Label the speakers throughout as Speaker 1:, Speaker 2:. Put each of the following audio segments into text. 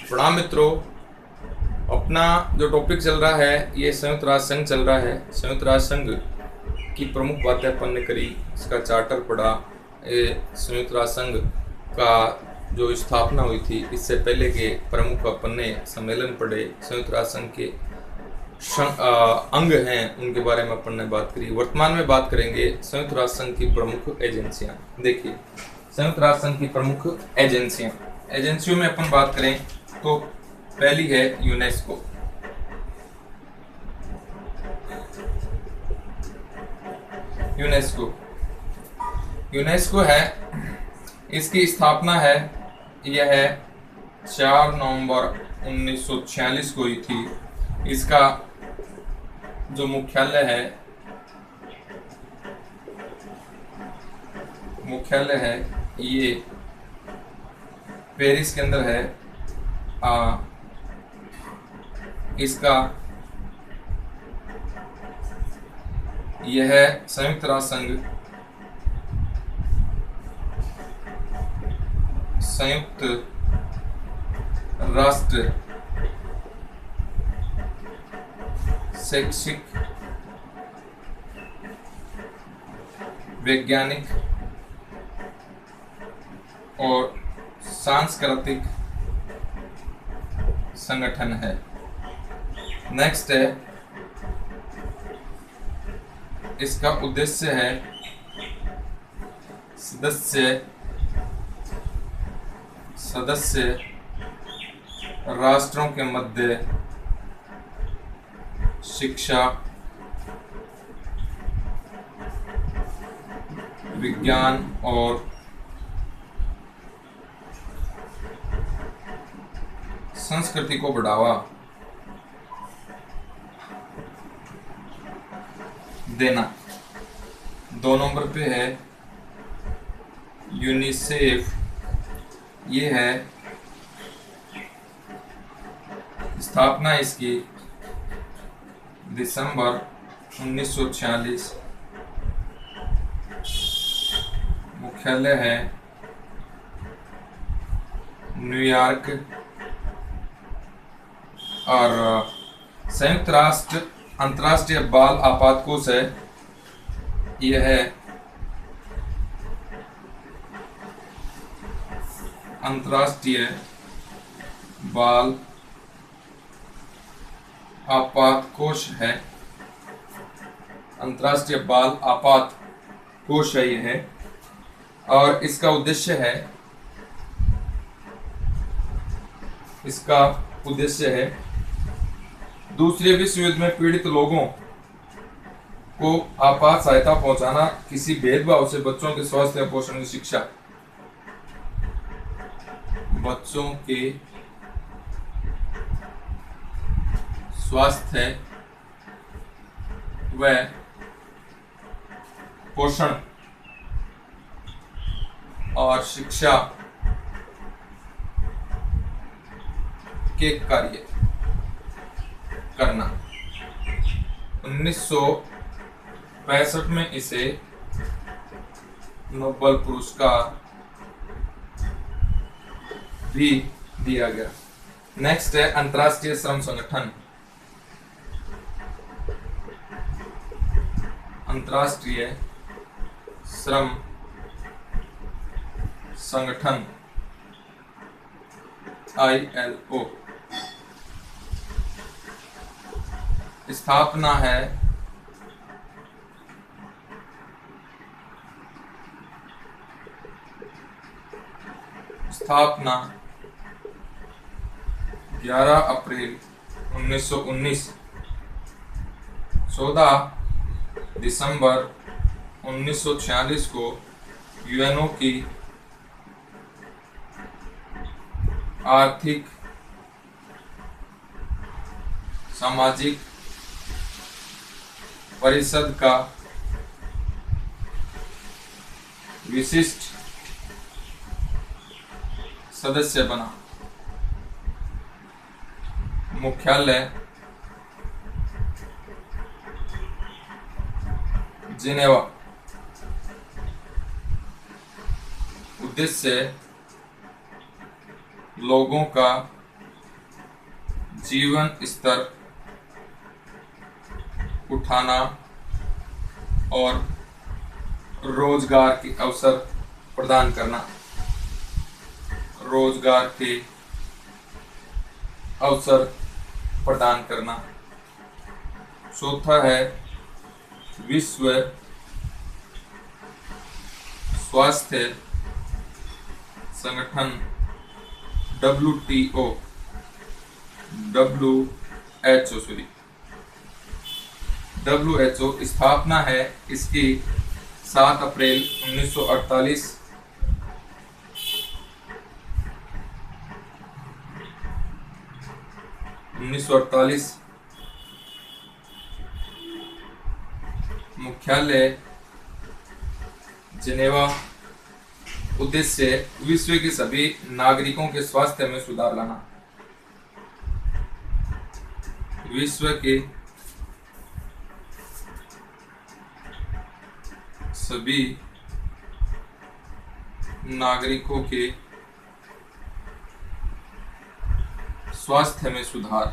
Speaker 1: प्रणाम मित्रों। अपना जो टॉपिक चल रहा है ये संयुक्त राष्ट्र संघ चल रहा है। संयुक्त राष्ट्र संघ की प्रमुख बातें अपन ने करी, इसका चार्टर पढ़ा। ये संयुक्त राष्ट्र संघ का जो स्थापना हुई थी इससे पहले के प्रमुख अपन ने सम्मेलन पढ़े। संयुक्त राष्ट्र संघ के अंग हैं उनके बारे में अपन ने बात करी। वर्तमान में बात करेंगे संयुक्त राष्ट्र संघ की प्रमुख एजेंसियां। देखिए, संयुक्त राष्ट्र संघ की प्रमुख एजेंसियों में अपन बात करें तो पहली है यूनेस्को। यूनेस्को है, इसकी स्थापना है यह 4 नवंबर 1946 को हुई थी। इसका जो मुख्यालय है ये पेरिस के अंदर है। इसका यह संयुक्त राष्ट्र शैक्षिक, वैज्ञानिक और सांस्कृतिक संगठन है। नेक्स्ट है, इसका उद्देश्य है सदस्य राष्ट्रों के मध्य शिक्षा, विज्ञान और संस्कृति को बढ़ावा देना। 2 नंबर पे है यूनिसेफ। ये है, स्थापना इसकी दिसंबर 1946, मुख्यालय है न्यूयॉर्क। और संयुक्त राष्ट्र अंतर्राष्ट्रीय बाल आपात कोष है, यह है अंतर्राष्ट्रीय बाल आपात कोष है। अंतर्राष्ट्रीय बाल आपात कोष है यह है। और इसका उद्देश्य है दूसरे विश्व युद्ध में पीड़ित लोगों को आपात सहायता पहुंचाना, किसी भेदभाव से बच्चों के स्वास्थ्य और पोषण की शिक्षा, बच्चों के स्वास्थ्य व पोषण और शिक्षा के कार्य करना। 1965 में इसे नोबेल पुरस्कार भी दिया गया। नेक्स्ट है अंतर्राष्ट्रीय श्रम संगठन। अंतर्राष्ट्रीय श्रम संगठन ILO। स्थापना है 11 अप्रैल 1919, 14 दिसंबर 1946 को यूएनओ की आर्थिक, सामाजिक परिषद का विशिष्ट सदस्य बना। मुख्यालय जिनेवा। उद्देश्य लोगों का जीवन स्तर उठाना और रोजगार के अवसर प्रदान करना। रोजगार के अवसर प्रदान करना। चौथा है विश्व स्वास्थ्य संगठन WTO WHO स्थापना है इसकी 7 अप्रैल 1948। मुख्यालय जिनेवा। उद्देश्य विश्व के सभी नागरिकों के स्वास्थ्य में सुधार लाना। विश्व के सभी नागरिकों के स्वास्थ्य में सुधार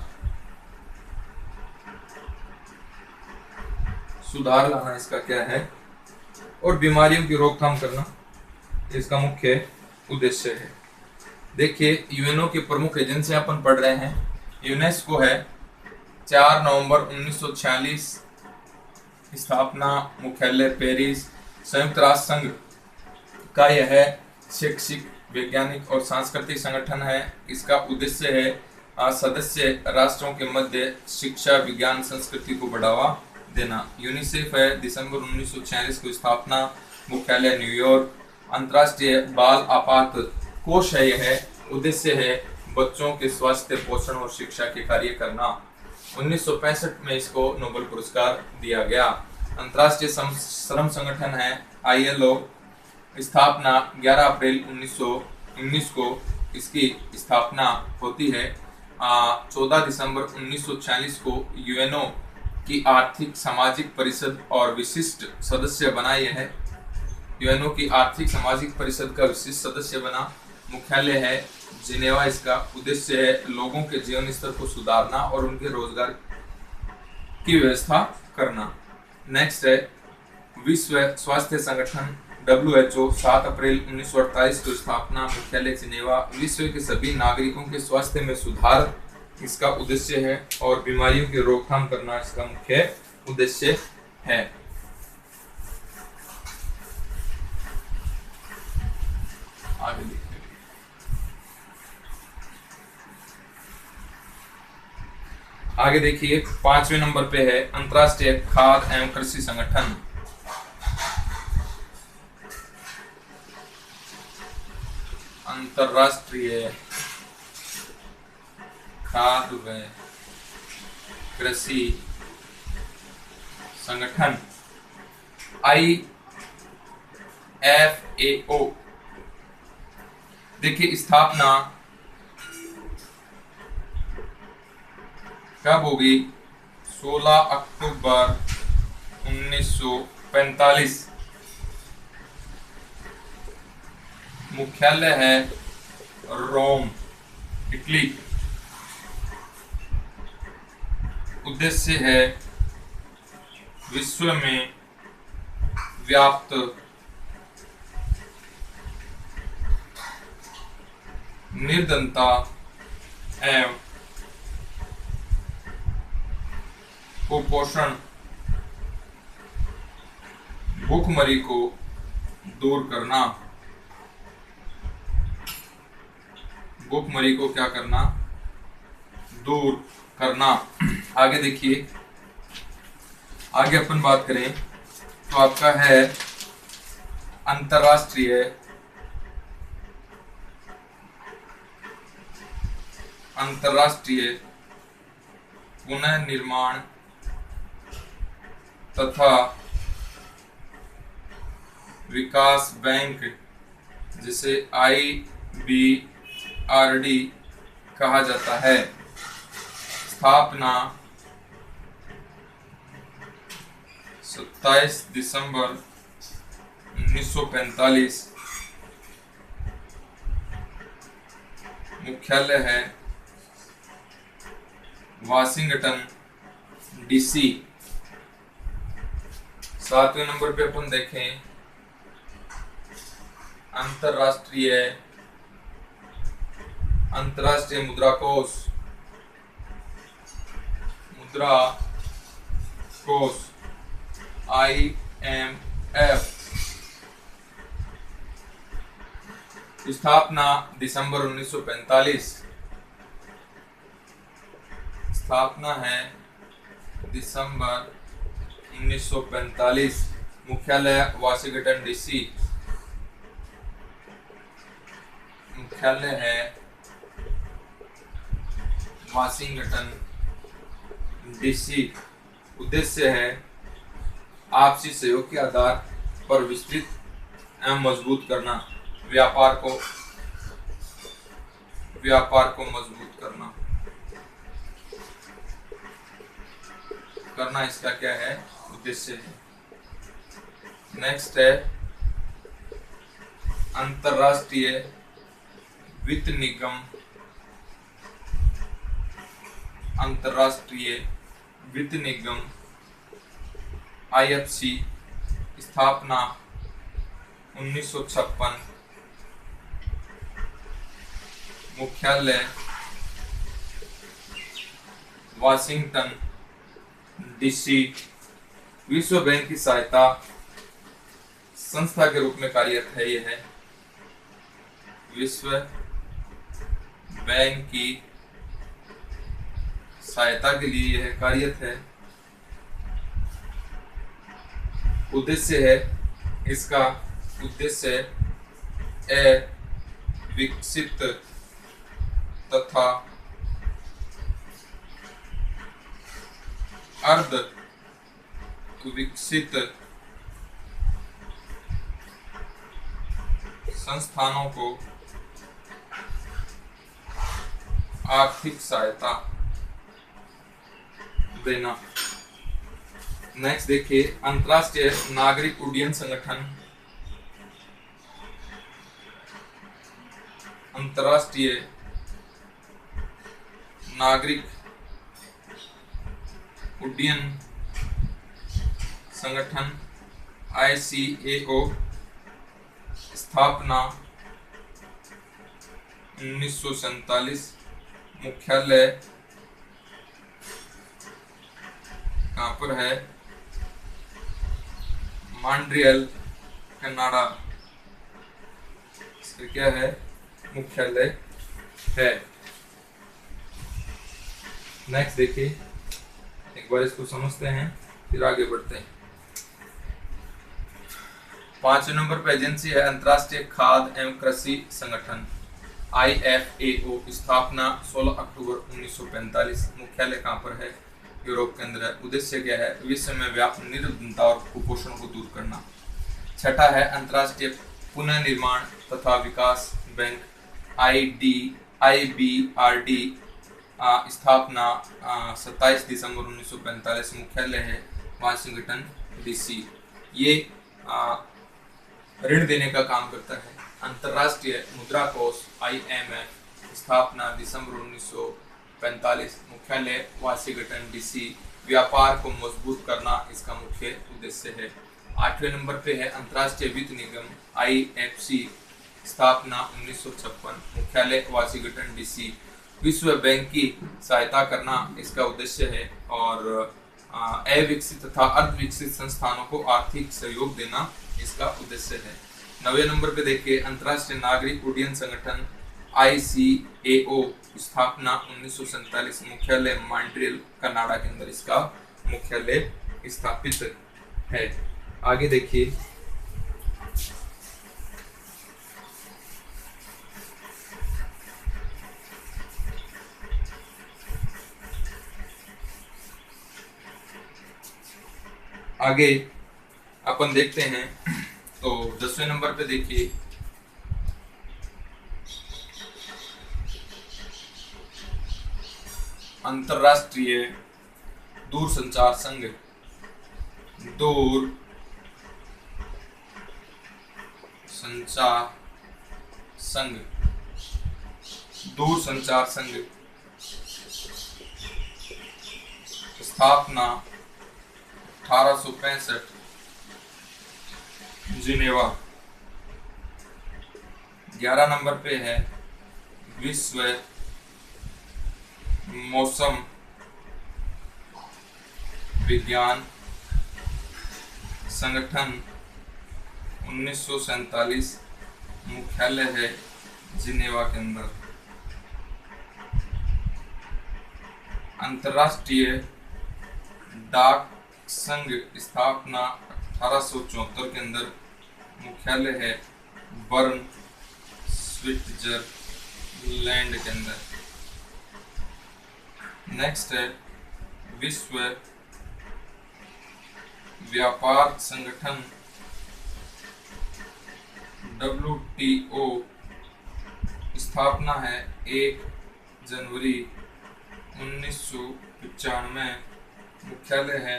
Speaker 1: लाना इसका क्या है, और बीमारियों की रोकथाम करना इसका मुख्य उद्देश्य है। देखिए यूएनओ की प्रमुख एजेंसियां अपन पढ़ रहे हैं। यूनेस्को है 4 नवंबर 1946 स्थापना, मुख्यालय पेरिस। संयुक्त राष्ट्र संघ का यह शैक्षिक, वैज्ञानिक और सांस्कृतिक संगठन है। इसका उद्देश्य है सदस्य राष्ट्रों के मध्य शिक्षा, विज्ञान, संस्कृति को बढ़ावा देना। यूनिसेफ है दिसंबर 1946 की स्थापना, मुख्यालय न्यूयॉर्क। अंतर्राष्ट्रीय बाल आपात कोष है यह, उद्देश्य है बच्चों के स्वास्थ्य, पोषण और शिक्षा के कार्य करना। 1965 में इसको नोबेल पुरस्कार दिया गया। अंतर्राष्ट्रीय श्रम संगठन है ILO, स्थापना 11 अप्रैल 1919 को इसकी स्थापना होती है। 14 दिसंबर 1946 को यूएनओ की आर्थिक सामाजिक परिषद और विशिष्ट सदस्य बना। यह है यूएनओ की आर्थिक सामाजिक परिषद का विशिष्ट सदस्य बना। मुख्यालय है जिनेवा। इसका उद्देश्य है लोगों के जीवन स्तर को सुधारना और उनके रोजगार की व्यवस्था करना। नेक्स्ट है विश्व स्वास्थ्य संगठन WHO, 7 अप्रैल 1948 को स्थापना, मुख्यालय जिनेवा। विश्व के सभी नागरिकों के स्वास्थ्य में सुधार इसका उद्देश्य है और बीमारियों की रोकथाम करना इसका मुख्य उद्देश्य है। आगे देखिए 5वें नंबर पे है अंतर्राष्ट्रीय खाद्य एवं कृषि संगठन। अंतर्राष्ट्रीय खाद्य व कृषि संगठन IFAO। देखिए स्थापना कब होगी? 16 अक्टूबर 1945। मुख्यालय है रोम, इटली। उद्देश्य है विश्व में व्याप्त निर्धनता एवं कुपोषण, भूखमरी को दूर करना। भूखमरी को क्या करना? दूर करना। आगे देखिए, आगे अपन बात करें तो आपका है अंतर्राष्ट्रीय पुनर्निर्माण तथा विकास बैंक, जिसे IBRD कहा जाता है। स्थापना 27 दिसंबर 1945। मुख्यालय है वाशिंगटन डीसी। 7वें नंबर पे अपन देखें अंतरराष्ट्रीय मुद्रा कोष IMF। स्थापना दिसंबर 1945। स्थापना है दिसंबर 1945। मुख्यालय वाशिंगटन डीसी। मुख्यालय है वाशिंगटन डीसी। उद्देश्य है आपसी सहयोग के आधार पर विस्तृत एवं मजबूत करना, व्यापार को मजबूत करना इसका क्या है, उद्देश्य है। नेक्स्ट है अंतरराष्ट्रीय वित्त निगम। अंतरराष्ट्रीय वित्त निगम IFC। स्थापना 1956। मुख्यालय वाशिंगटन डीसी। विश्व बैंक की सहायता संस्था के रूप में कार्यरत है। यह है विश्व बैंक की सहायता के लिए यह कार्यरत है। इसका उद्देश्य विकसित तथा अर्ध विकसित संस्थानों को आर्थिक सहायता देना। नेक्स्ट देखिए अंतरराष्ट्रीय नागरिक उड्डयन संगठन। अंतरराष्ट्रीय नागरिक उड्डयन संगठन ICAO। स्थापना 1947। मुख्यालय कहाँ पर है, मॉन्ट्रियल कनाडा। इसका क्या है, मुख्यालय है। नेक्स्ट देखिए एक बार इसको समझते हैं फिर आगे बढ़ते हैं। 5वें नंबर पर एजेंसी है अंतरराष्ट्रीय खाद्य एवं कृषि संगठन IFAO। स्थापना 16 अक्टूबर 1945। मुख्यालय कहाँ पर है, यूरोप के अंदर है। उद्देश्य क्या है, विश्व में व्याप्त निर्धनता और कुपोषण को दूर करना। छठा है अंतरराष्ट्रीय पुनर्निर्माण तथा विकास बैंक IBRD। स्थापना 27 दिसंबर 1945। मुख्यालय है वाशिंगटन डीसी। ये ऋण देने का काम करता है। अंतरराष्ट्रीय मुद्रा कोष IMF। स्थापना दिसंबर 1945। मुख्यालय वाशिंगटन डीसी। व्यापार को मजबूत करना इसका मुख्य उद्देश्य है। 8वें नंबर पे है अंतरराष्ट्रीय वित्त निगम IFC। स्थापना 1956। मुख्यालय वाशिंगटन डीसी। विश्व बैंक की सहायता करना इसका उद्देश्य है और अविकसित तथा अर्धविकसित संस्थानों को आर्थिक सहयोग देना इसका उद्देश्य है। 9वें नंबर पे देखिए अंतरराष्ट्रीय नागरिक उड्डयन संगठन ICAO। स्थापना 1947। मुख्यालय मॉन्ट्रियल कनाडा के अंदर इसका मुख्यालय स्थापित है। आगे देखिए आगे अपन देखते हैं तो 10वें नंबर पे देखिए अंतरराष्ट्रीय दूरसंचार संघ। दूरसंचार संघ स्थापना 1865 जिनेवा। 11 नंबर पे है विश्व मौसम विज्ञान संगठन 1947, मुख्यालय है जिनेवा के अंदर। अंतर्राष्ट्रीय डाक संघ स्थापना 1874 के अंदर, मुख्यालय है बर्न स्विट्जरलैंड के अंदर। नेक्स्ट है विश्व व्यापार संगठन WTO, स्थापना है 1 जनवरी 1995, मुख्यालय है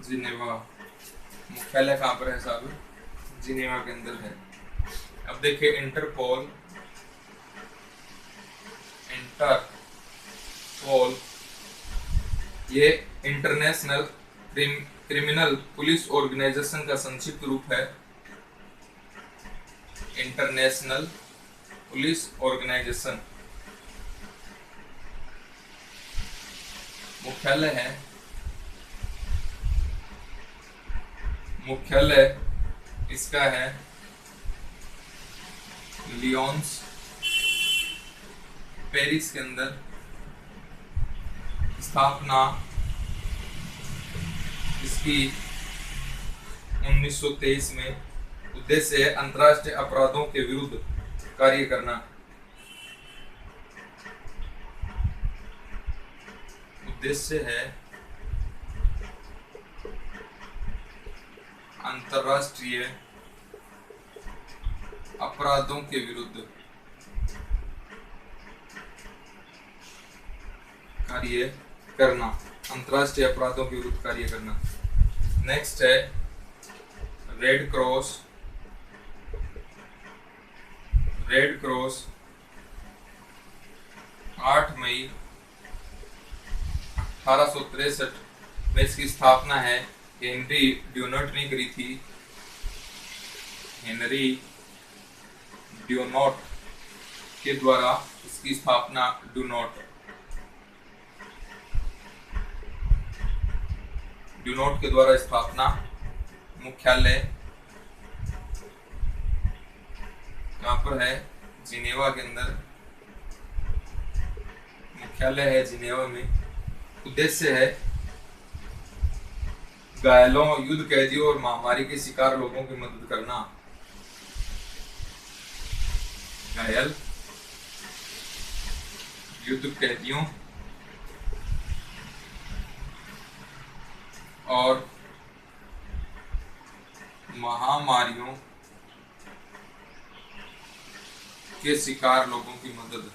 Speaker 1: जिनेवा। मुख्यालय कहाँ पर है साहब? जिनेवा के अंदर है। अब देखिए इंटरपोल ये इंटरनेशनल क्रिमिनल पुलिस ऑर्गेनाइजेशन का संक्षिप्त रूप है। इंटरनेशनल पुलिस ऑर्गेनाइजेशन, मुख्यालय इसका है लियोन्स, पेरिस के अंदर। स्थापना इसकी 1923 में। उद्देश्य है अंतर्राष्ट्रीय अपराधों के विरुद्ध कार्य करना। उद्देश्य है अंतर्राष्ट्रीय अपराधों के विरुद्ध कार्य करना। अंतर्राष्ट्रीय अपराधों के विरुद्ध कार्य करना। नेक्स्ट है रेड क्रॉस 8 मई 1863 में इसकी स्थापना है हेनरी ड्यूनॉट ने करी थी। हेनरी ड्यूनॉट के द्वारा इसकी स्थापना ड्यूनॉट के द्वारा स्थापना। मुख्यालय कहाँ पर है? जिनेवा के अंदर। मुख्यालय है जिनेवा में। उद्देश्य है घायलों, युद्ध कैदियों और महामारी के शिकार लोगों की मदद करना। घायल, युद्ध कैदियों और महामारियों के शिकार लोगों की मदद।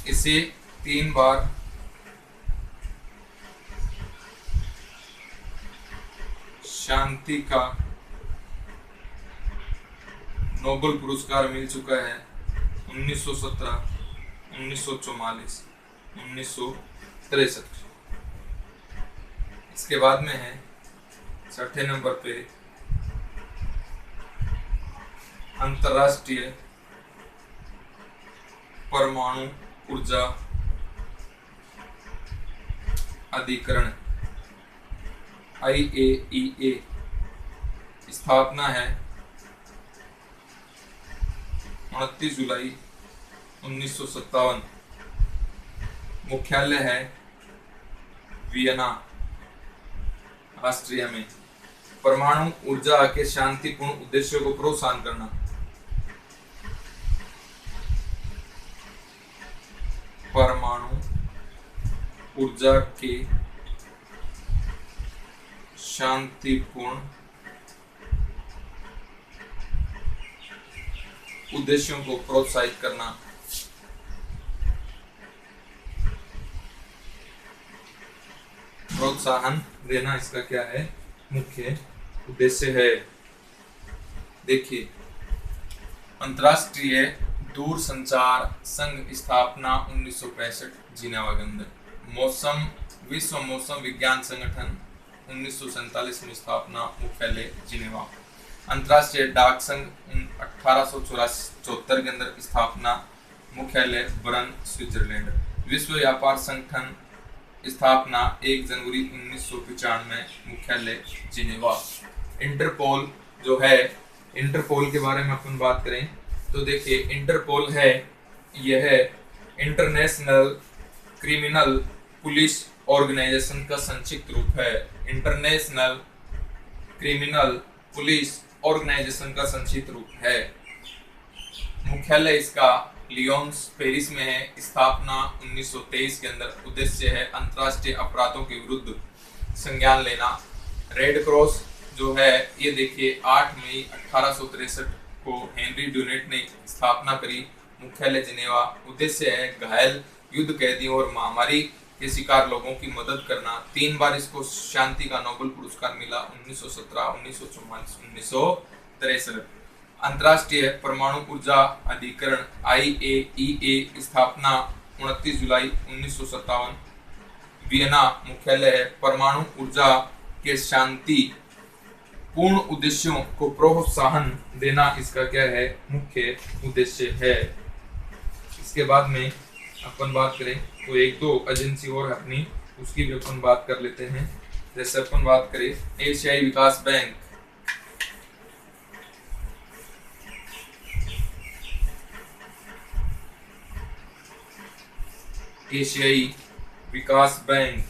Speaker 1: इसे 3 बार शांति का नोबेल पुरस्कार मिल चुका है। 1917, 1944, 1963। इसके बाद में है 6ठे नंबर पे अंतर्राष्ट्रीय परमाणु ऊर्जा अधिकरण IAEA। स्थापना है 29 जुलाई 1957। मुख्यालय है वियना, ऑस्ट्रिया में। परमाणु ऊर्जा के शांतिपूर्ण उद्देश्यों को प्रोत्साहन करना। परमाणु ऊर्जा के शांतिपूर्ण उद्देश्यों को प्रोत्साहित करना। प्रोत्साहन देना इसका क्या है? मुख्य उद्देश्य है। देखिए, अंतर्राष्ट्रीय दूर संचार संघ स्थापना 1965 जिनेवा के अंदर। विश्व मौसम विज्ञान संगठन 1947 में स्थापना, मुख्यालय जिनेवा। अंतर्राष्ट्रीय डाक संघ 1874 के अंदर स्थापना, मुख्यालय बर्न, स्विट्जरलैंड। विश्व व्यापार संगठन स्थापना 1 जनवरी 1995, मुख्यालय जिनेवा। इंटरपोल जो है, इंटरपोल के बारे में अपन बात करें तो देखिए इंटरपोल है, यह है इंटरनेशनल क्रिमिनल पुलिस ऑर्गेनाइजेशन का संक्षिप्त रूप है। इंटरनेशनल क्रिमिनल पुलिस ऑर्गेनाइजेशन का संक्षिप्त रूप है। मुख्यालय इसका लियोन्स, पेरिस में है। स्थापना 1923 के अंदर। उद्देश्य है अंतर्राष्ट्रीय अपराधों के विरुद्ध संज्ञान लेना। रेड क्रॉस जो है, ये देखिए 8 मई 1863 को हेनरी ड्यूनेट ने स्थापना करी, मुख्यालय जिनेवा। उद्देश्य है घायल युद्ध कैदियों और महामारी के शिकार लोगों की मदद करना। 3 बार इसको शांति का नोबेल पुरस्कार मिला, 1917, 1944, 1963। अंतर्राष्ट्रीय परमाणु ऊर्जा अधिकरण IAEA स्थापना 29 जुलाई 1957, वियना, मुख्यालय है। परमाणु ऊर्जा के शांति पूर्ण उद्देश्यों को प्रोत्साहन देना इसका क्या है, मुख्य उद्देश्य है। इसके बाद में अपन बात करें तो 1-2 एजेंसी और अपनी, उसकी भी अपन बात कर लेते हैं। जैसे अपन बात करें एशियाई विकास बैंक, एशियाई विकास बैंक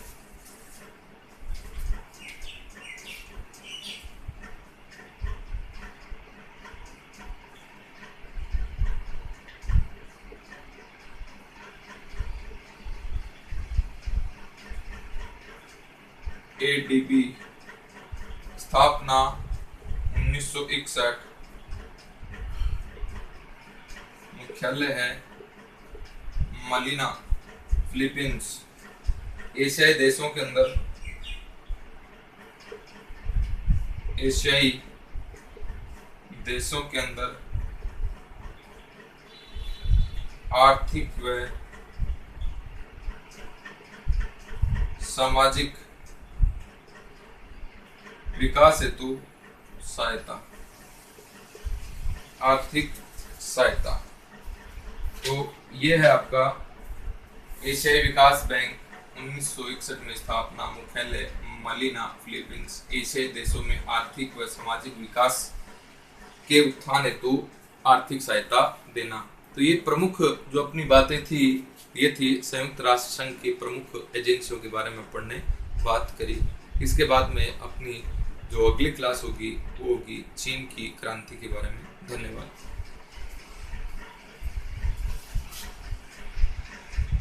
Speaker 1: ADB स्थापना 1961, मुख्यालय है मनीला, फिलीपींस। एशियाई देशों के अंदर, एशियाई देशों के अंदर आर्थिक व सामाजिक विकास हेतु सहायता, आर्थिक सहायता। तो ये है आपका एशियाई विकास बैंक, 1961 में स्थापना, मुख्यालय मनीला, फिलीपींस। एशियाई देशों में आर्थिक व सामाजिक विकास के उत्थान हेतु आर्थिक सहायता देना। तो ये प्रमुख जो अपनी बातें थी, ये थी संयुक्त राष्ट्र संघ की प्रमुख एजेंसियों के बारे में पढ़ने बात करी। इसके बाद में अपनी जो अगली क्लास होगी वो होगी चीन की क्रांति के बारे में। धन्यवाद।